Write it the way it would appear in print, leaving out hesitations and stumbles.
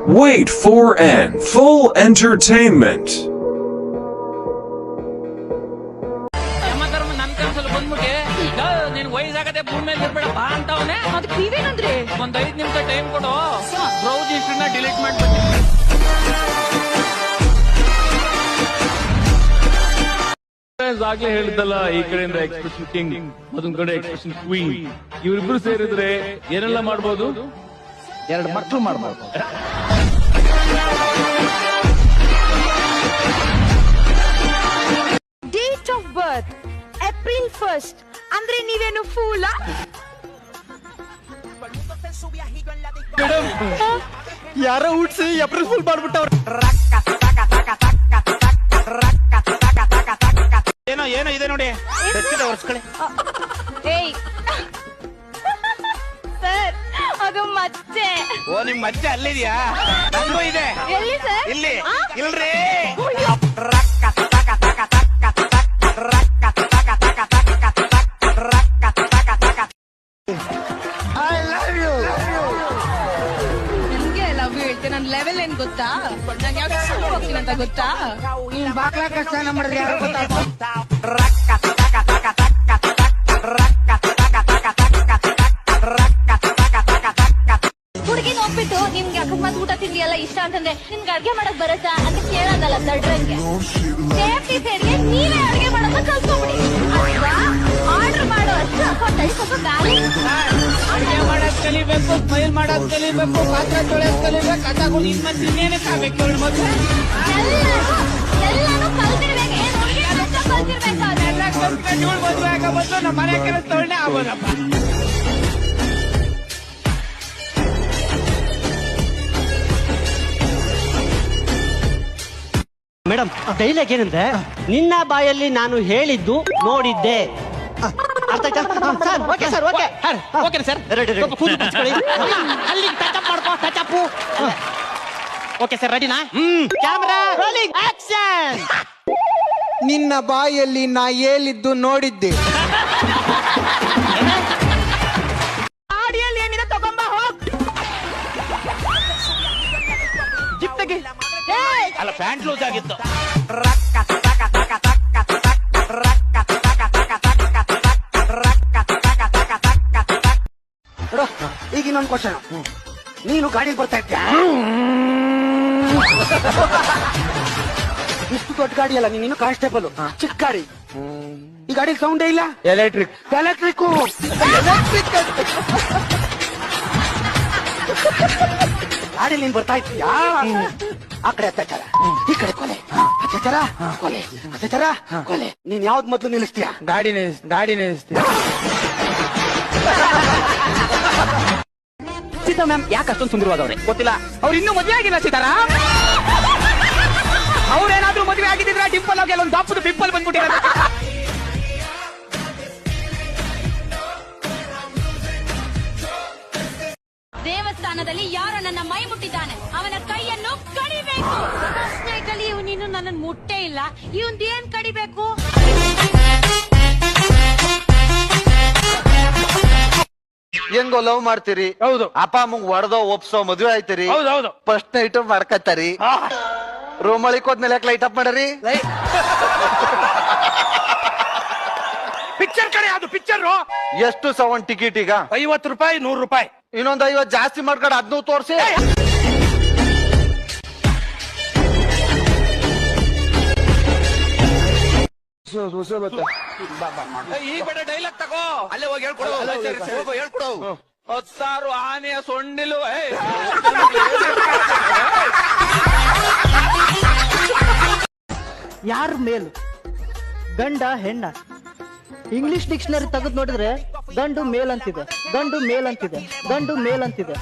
Wait for an full entertainment. ನನ್ ಕನ್ಸಲ್ಲಿ ಬಂದ್ಬಿಟ್ಟೆ ನೀನ್ ವಯಸ್ಸಾಗದೆ ಭೂಮಿ ಮೇಲೆ ಇರ್ಬೇಡ ಬಾ ಅಂತವನೆ. ಅದಕ್ಕೆ ನೀವೇನಂದ್ರೆ? ಒಂದ್ 5 ನಿಮಿಷ ಟೈಮ್ ಕೊಡು, ಬ್ರೌಸ್ ಹಿಸ್ಟ್ರಿನ ಡಿಲೀಟ್ ಮಾಡ್ಬಿಟ್ಟು. ಆಗ್ಲೇ ಹೇಳಿದ್ದಲ್ಲ, ಈ ಕಡೆಯಿಂದ ಎಕ್ಸ್ಪ್ರೆಷನ್ ಕಿಂಗ್, ಮತ್ತೊಂದ್ ಕಡೆ ಎಕ್ಸ್ಪ್ರೆಷನ್ ಕ್ವೀನ್. ಇವರಿಬ್ರು ಸೇರಿದ್ರೆ ಏನೆಲ್ಲ ಮಾಡ್ಬೋದು? 2 ಮಕ್ಕಳು ಮಾಡ್ಬೋದು. ಡೇಟ್ ಆಫ್ ಬರ್ತ್ ಏಪ್ರಿಲ್ 1 ಅಂದ್ರೆ ನೀವೇನು ಫೂಲ? ಯಾರೋ ಹುಟ್ಸಿ ಏಪ್ರಿಲ್ ಫುಲ್ ಮಾಡ್ಬಿಟ್ಟವ್ರು. ಏನೋ ಏನೋ ಇದೆ ನೋಡಿ, ಒರ್ಸ್ಕೊಳ್ಳಿ. ಏಯ್ ಸರ್, ಅದು ಮತ್ತೆ. ಓ, ನಿಮ್ ಮತ್ತೆ ಅಲ್ಲಿದ್ಯಾ? ನಂಗೂ ಇದೆ. ಎಲ್ಲಿ ಸರ್? ಇಲ್ಲಿ ಇಲ್ರಿ. ನಿಮ್ಗೆ ಲವ್ ಯು ಹೇಳ್ತೇನೆ. ನನ್ನ ಲೆವೆಲ್ ಏನ್ ಗೊತ್ತಾ? ನಾನು ಯಾವ ಹೋಗ್ತೀನಿ ಅಂತ ಗೊತ್ತಾ? ಬಾಕ್ಲ ಕಷ್ಟ ಮಾಡಿದ್ರೆ ಯಾರು ಗೊತ್ತಾಗ್ತದೆ? ಹುಡುಗಿ ನೋಡ್ಬಿಟ್ಟು ನಿಮ್ಗೆ ಅಕಸ್ಮಾತ್ ಊಟ ತಿಂಡಿ ಎಲ್ಲ ಇಷ್ಟ ಅಂತಂದ್ರೆ ನಿಮ್ಗೆ ಅಡ್ಗೆ ಮಾಡಕ್ ಬರತ್ತಾ ಅಂತ ಕೇಳೋದಲ್ಲ ದಡ್ರಂಗೆ. ಸೇಫ್ಟಿ ಸೇರಿ ನೀವೇ ಅಡ್ಗೆ ಮಾಡೋದನ್ನ ಕಲ್ತ್ಕೊಂಡ್ಬಿಡಿ. ಅಲ್ವಾ? ಆರ್ಡರ್ ಮಾಡೋ ಅಷ್ಟು ಅಕೌಂಟಲ್ಲಿ ಸ್ವಲ್ಪ ಬ್ಯಾಲೆನ್ಸ್. ಅಡುಗೆ ಮಾಡೋದ್ ಕಲಿಬೇಕು, ಸ್ಮೈಲ್ ಮಾಡೋದ್ ಕಲಿಬೇಕು, ಪಾತ್ರ ತೊಳೆಯೋದ್ ಕಲಿಬೇಕು. ಅದಾಗೂ ನಿನ್ ಮತ್ತೆ ಇನ್ನೇನಕ್ಕೆ ಆಗ್ಬೇಕು ಹೇಳಿ ಮೊದ್ಲು? ಎಲ್ಲಾನು ಕಲ್ತಿರ್ಬೇಕು. ಏನ್ ಹುಡುಗಿ ಅಂತ ಕಲ್ತಿರ್ಬೇಕು ಅವ್ರು. ಇವಳು ಮದ್ವೆ ಆಗೋ ಮೊದ್ಲು ನಮ್ಮ ಮನೆ ಕೆಲಸ ತೊಳ್ನೆ ಆಗೋದಪ್ಪ. ಮೇಡಮ್, ಡೈಲಾಗ್ ಏನಂದ್ರೆ, ನಿನ್ನ ಬಾಯಲ್ಲಿ ನಾನು ಹೇಳಿದ್ದು ನೋಡಿದ್ದೆ. ಅರ್ಥ ಆಯ್ತಾ? Sir, okay sir, okay. Okay sir, ಸ್ವಲ್ಪ ಕೂದಲು ಬಿಚ್ಕೊಳ್ಳಿ. ಅಲ್ಲಿ ಟಚ್ ಅಪ್ ಮಾಡ್ಕೋ, ಟಚ್ ಅಪ್. ಓಕೆ ಸರ್, ರೆಡಿನಾ? Camera rolling action. ನಿನ್ನ ಬಾಯಲ್ಲಿ ನಾ ಹೇಳಿದ್ದು ನೋಡಿದ್ದೆ. ಆಡಿಯಲ್ಲಿ ಏನಿದೆ ತಗೊಂಬ ಹೋಗ್. ಜಿಪ್ ತೆಗಿ. ಅಲ್ಲ, ಪ್ಯಾಂಟ್ ಲೂಸ್ ಆಗಿತ್ತು. ಈಗ ಇನ್ನೊಂದು ಕ್ವಶನ್. ನೀನು ಗಾಡಿ ಬರ್ತಾ ಇದ್ಯಾ? ಇಷ್ಟು ದೊಡ್ಡ ಗಾಡಿ ಅಲ್ಲ, ನೀನು ಕಾನ್ಸ್ಟೇಬಲ್, ಚಿಕ್ಕ ಗಾಡಿ. ಈ ಗಾಡಿ ಸೌಂಡೇ ಇಲ್ಲ. ಎಲೆಕ್ಟ್ರಿಕ್. ಎಲೆಕ್ಟ್ರಿಕ್ ಗಾಡಿ ನೀನ್ ಬರ್ತಾ ಇದ್ದೀಯಾ? ಆ ಕಡೆ ಅತ್ಯಾಚಾರ, ಈ ಕಡೆ ಕೊಲೆ, ಅತ್ಯಾಚಾರ ಕೊಲೆ, ಅತ್ಯಾಚಾರ ಕೊಲೆ. ನೀನ್ ಯಾವ್ದು ಮೊದ್ಲು ನಿಲ್ಲಿಸ್ತೀಯ? ಗಾಡಿ ನಿಲ್ಲಿಸ್ತೀನಿ. ಸೀತಾ ಮ್ಯಾಮ್ ಯಾಕೆ ಅಷ್ಟೊಂದು ಸುಂದರವಾದವ್ರೆ ಗೊತ್ತಿಲ್ಲ. ಅವ್ರು ಇನ್ನೂ ಮದುವೆ ಆಗಿಲ್ಲ ಸೀತಾರಾಮ್. ಅವ್ರೇನಾದ್ರೂ ಮದುವೆ ಆಗಿದ್ರೆ ಡಿಂಪಲ್ ಆಗಿ ಅಲ್ಲೊಂದು ದಾಪುದು ಪಿಂಪಲ್ ಬಂದ್ಬಿಟ್ಟಿರೋದು. ದೇವಸ್ಥಾನದಲ್ಲಿ ಯಾರೋ ನನ್ನ ಮೈ ಮುಟ್ಟಿದ್ದಾನೆ, ಅವನ ಕೈಯನ್ನು ಕಡಿಬೇಕು. ಫಸ್ಟ್ ನೈಟ್ ಅಲ್ಲಿ ನೀನು ನನ್ನ ಮುಟ್ಟೇ ಇಲ್ಲ, ಇವನ್ ಏನ್ ಕಡಿಬೇಕು? ಹೆಂಗೋ ಲವ್ ಮಾಡ್ತೀರಿ? ಹೌದು. ಅಪ್ಪ ಅಮ್ಮಂಗ್ ಹೊಡೆದೋ ಒಪ್ಸೋ ಮದ್ವೆ ಆಯ್ತೀರಿ. ಹೌದೌದು. ಫಸ್ಟ್ ನೈಟ್ ಮಾಡ್ಕತ್ತಾರಿ. ರೂಮ್ ಒಳಕ್ ಹೋದ್ಮೇಲೆ ಯಾಕೆ ಲೈಟ್ ಅಪ್ ಮಾಡರಿ? ಪಿಕ್ಚರ್ ಕಡೆ ಅದು ಪಿಕ್ಚರ್. ಎಷ್ಟು ಸೌಂಡ್ ಟಿಕೆಟ್ ಈಗ? 50 ರೂಪಾಯಿ, 100 ರೂಪಾಯಿ. ಇನ್ನೊಂದ್ 50 ಜಾಸ್ತಿ ಮಾಡ್ಕೊಂಡು ಅದನ್ನೂ ತೋರ್ಸಿ. ಈ ಕಡೆ ಡೈಲಾಗ್ ತಗೋ, ಅಲ್ಲೇ ಹೋಗಿ ಹೇಳ್ಕೊಡು. ಹೇಳ್ಕೊಡು. 16 ಆನೆಯ ಸೊಂಡಿಲು. ಯಾರು ಮೇಲು, ಗಂಡ ಹೆಣ್ಣ? ಇಂಗ್ಲಿಷ್ ಡಿಕ್ಷನರಿ ತೆಗೆದು ನೋಡಿದ್ರೆ ಗಂಡು ಮೇಲ್ ಅಂತಿದೆ, ಗಂಡು ಮೇಲ್ ಅಂತಿದೆ, ಗಂಡು ಮೇಲ್ ಅಂತಿದೆ.